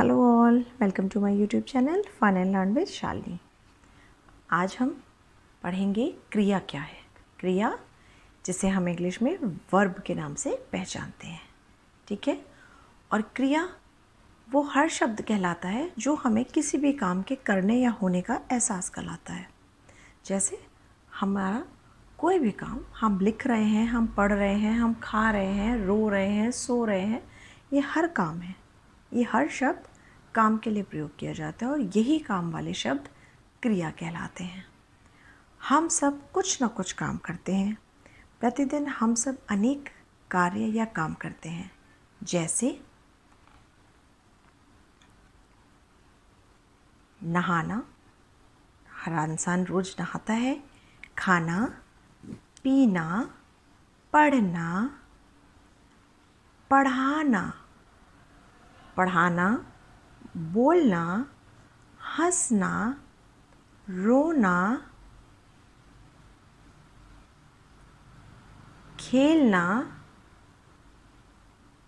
Hello all, welcome to my YouTube channel fun and learn with Shalini. आज हम पढ़ेंगे क्रिया क्या है। क्रिया जिसे हम इंग्लिश में वर्ब के नाम से पहचानते हैं, ठीक है। और क्रिया वो हर शब्द कहलाता है जो हमें किसी भी काम के करने या होने का एहसास कराता है। जैसे हमारा कोई भी काम, हम लिख रहे हैं, हम पढ़ रहे हैं, हम खा रहे हैं, रो रहे हैं, सो रहे हैं, ये हर काम है। ये हर शब्द काम के लिए प्रयोग किया जाता है और यही काम वाले शब्द क्रिया कहलाते हैं। हम सब कुछ न कुछ काम करते हैं। प्रतिदिन हम सब अनेक कार्य या काम करते हैं, जैसे नहाना, हर इंसान रोज नहाता है। खाना, पीना, पढ़ना, पढ़ाना, बोलना, हंसना, रोना, खेलना,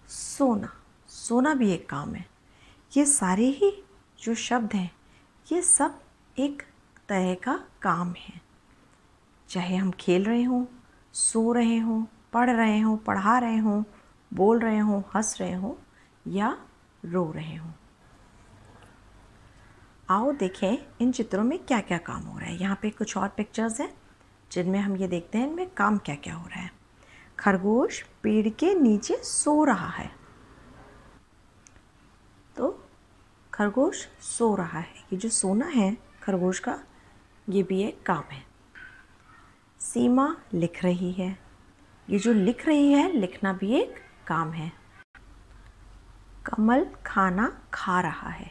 सोना भी एक काम है। ये सारे ही जो शब्द हैं, ये सब एक तरह का काम है। चाहे हम खेल रहे हों, सो रहे हों, पढ़ रहे हों, पढ़ा रहे हों, बोल रहे हों, हंस रहे हों या रो रहे हों। आओ देखें इन चित्रों में क्या क्या काम हो रहा है। यहाँ पे कुछ और पिक्चर्स हैं जिनमें हम ये देखते हैं इनमें काम क्या क्या हो रहा है। खरगोश पेड़ के नीचे सो रहा है, तो खरगोश सो रहा है। ये जो सोना है खरगोश का, ये भी एक काम है। सीमा लिख रही है, ये जो लिख रही है, लिखना भी एक काम है। कमल खाना खा रहा है,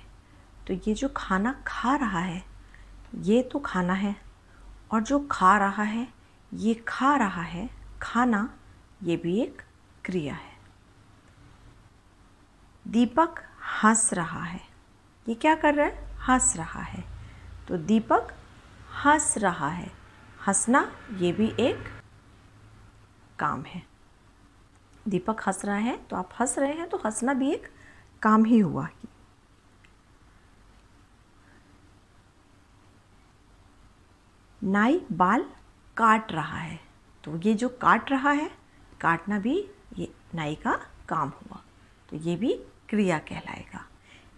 तो ये जो खाना खा रहा है ये तो खाना है, और जो खा रहा है ये खा रहा है। खाना ये भी एक क्रिया है। दीपक हंस रहा है, ये क्या कर रहा है? हंस रहा है, तो दीपक हंस रहा है। हंसना ये भी एक काम है। दीपक हंस रहा है तो आप हंस रहे हैं, तो हंसना भी एक काम ही हुआ। नाई बाल काट रहा है, तो ये जो काट रहा है, काटना भी ये नाई का काम हुआ, तो ये भी क्रिया कहलाएगा।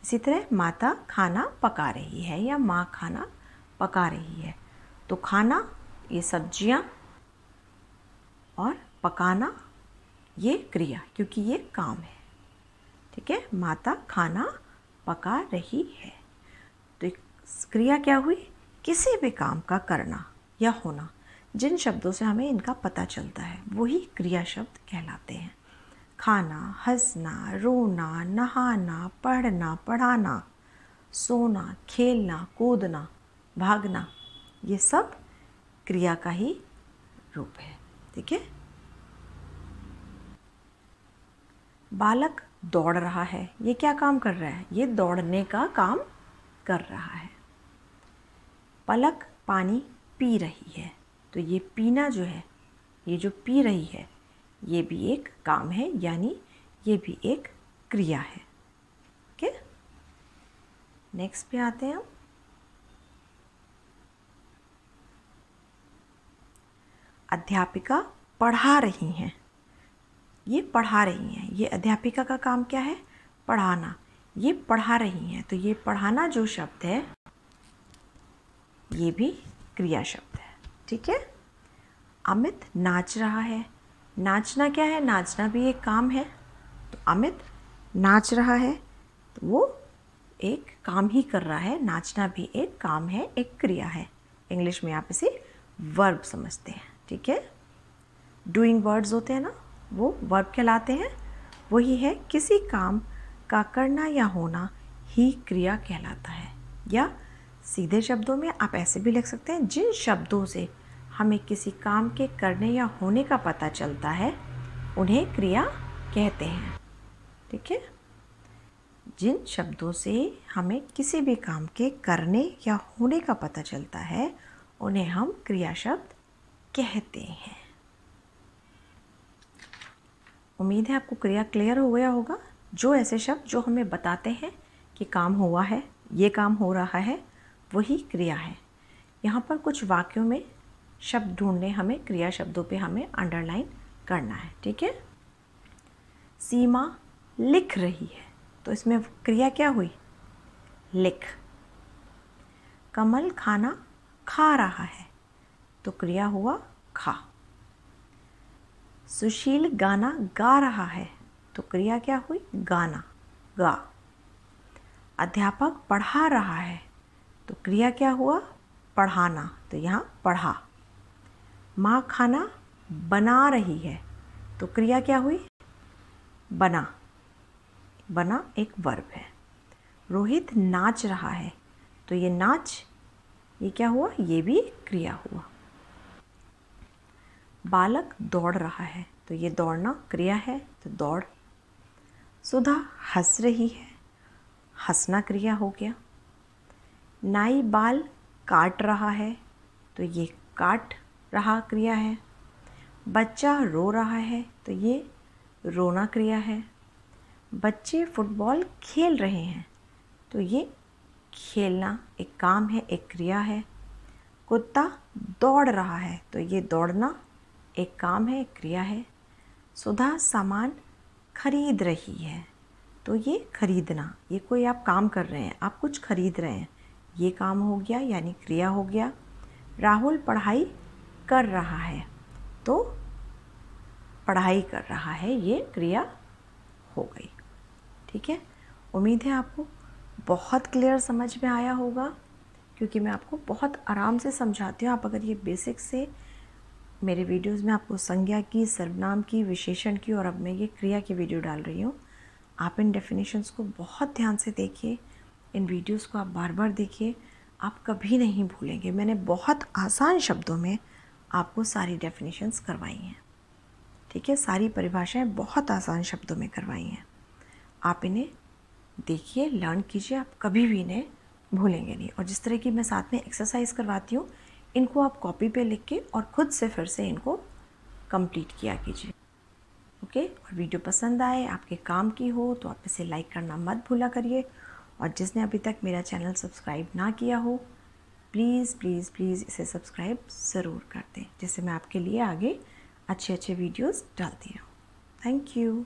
इसी तरह माता खाना पका रही है या माँ खाना पका रही है, तो खाना ये सब्जियाँ और पकाना ये क्रिया, क्योंकि ये काम है, ठीक है। माता खाना पका रही है, तो क्रिया क्या हुई? किसी भी काम का करना या होना। जिन शब्दों से हमें इनका पता चलता है वही क्रिया शब्द कहलाते हैं। खाना, हंसना, रोना, नहाना, पढ़ना, पढ़ाना, सोना, खेलना, कूदना, भागना, ये सब क्रिया का ही रूप है, ठीक है। बालक दौड़ रहा है, ये क्या काम कर रहा है? ये दौड़ने का काम कर रहा है। पलक पानी पी रही है, तो ये पीना जो है, ये जो पी रही है, ये भी एक काम है, यानी ये भी एक क्रिया है। ओके, नेक्स्ट पे आते हैं हम। अध्यापिका पढ़ा रही हैं, ये पढ़ा रही हैं। ये अध्यापिका का काम क्या है? पढ़ाना। ये पढ़ा रही हैं, तो ये पढ़ाना जो शब्द है ये भी क्रिया शब्द है, ठीक है। अमित नाच रहा है, नाचना क्या है? नाचना भी एक काम है, तो अमित नाच रहा है, तो वो एक काम ही कर रहा है। नाचना भी एक काम है, एक क्रिया है। इंग्लिश में आप इसे वर्ब समझते हैं, ठीक है। डूइंग वर्ड्स होते हैं ना, वो वर्ब कहलाते हैं। वही है, किसी काम का करना या होना ही क्रिया कहलाता है। या सीधे शब्दों में आप ऐसे भी लिख सकते हैं, जिन शब्दों से हमें किसी काम के करने या होने का पता चलता है उन्हें क्रिया कहते हैं, ठीक है। जिन शब्दों से हमें किसी भी काम के करने या होने का पता चलता है उन्हें हम क्रिया शब्द कहते हैं। उम्मीद है आपको क्रिया क्लियर हो गया होगा। जो ऐसे शब्द जो हमें बताते हैं कि काम हुआ है, ये काम हो रहा है, वही क्रिया है। यहाँ पर कुछ वाक्यों में शब्द ढूंढने, हमें क्रिया शब्दों पे हमें अंडरलाइन करना है। ठीक है। सीमा लिख रही है, तो इसमें क्रिया क्या हुई? लिख। कमल खाना खा रहा है, तो क्रिया हुआ खा। सुशील गाना गा रहा है, तो क्रिया क्या हुई? गाना, गा। अध्यापक पढ़ा रहा है, तो क्रिया क्या हुआ? पढ़ाना, तो यहाँ पढ़ा। माँ खाना बना रही है, तो क्रिया क्या हुई? बना, बना एक वर्ब है। रोहित नाच रहा है, तो ये नाच, ये क्या हुआ? ये भी क्रिया हुआ। बालक दौड़ रहा है, तो ये दौड़ना क्रिया है, तो दौड़। सुधा हंस रही है, हंसना क्रिया हो गया। नाई बाल काट रहा है, तो ये काट रहा क्रिया है। बच्चा रो रहा है, तो ये रोना क्रिया है। बच्चे फुटबॉल खेल रहे हैं, तो ये खेलना एक काम है, एक क्रिया है। कुत्ता दौड़ रहा है, तो ये दौड़ना एक काम है, एक क्रिया है। सुधा सामान खरीद रही है, तो ये खरीदना, ये कोई आप काम कर रहे हैं, आप कुछ खरीद रहे हैं, ये काम हो गया, यानी क्रिया हो गया। राहुल पढ़ाई कर रहा है, तो पढ़ाई कर रहा है, ये क्रिया हो गई। ठीक है। उम्मीद है आपको बहुत क्लियर समझ में आया होगा, क्योंकि मैं आपको बहुत आराम से समझाती हूँ। आप अगर ये बेसिक से मेरे वीडियोस में आपको संज्ञा की, सर्वनाम की, विशेषण की, और अब मैं ये क्रिया की वीडियो डाल रही हूँ, आप इन डेफिनेशंस को बहुत ध्यान से देखिए, इन वीडियोस को आप बार बार देखिए, आप कभी नहीं भूलेंगे। मैंने बहुत आसान शब्दों में आपको सारी डेफिनेशंस करवाई हैं। ठीक है, सारी परिभाषाएं बहुत आसान शब्दों में करवाई हैं। आप इन्हें देखिए, लर्न कीजिए, आप कभी भी इन्हें भूलेंगे नहीं। और जिस तरह की मैं साथ में एक्सरसाइज करवाती हूँ, इनको आप कॉपी पे लिख के और ख़ुद से फिर से इनको कंप्लीट किया कीजिए। ओके। और वीडियो पसंद आए, आपके काम की हो, तो आप इसे लाइक करना मत भूला करिए। और जिसने अभी तक मेरा चैनल सब्सक्राइब ना किया हो, प्लीज़ प्लीज़ प्लीज़ इसे सब्सक्राइब ज़रूर कर दें, जिससे मैं आपके लिए आगे अच्छे अच्छे वीडियोज़ डालती रहूँ। Thank you.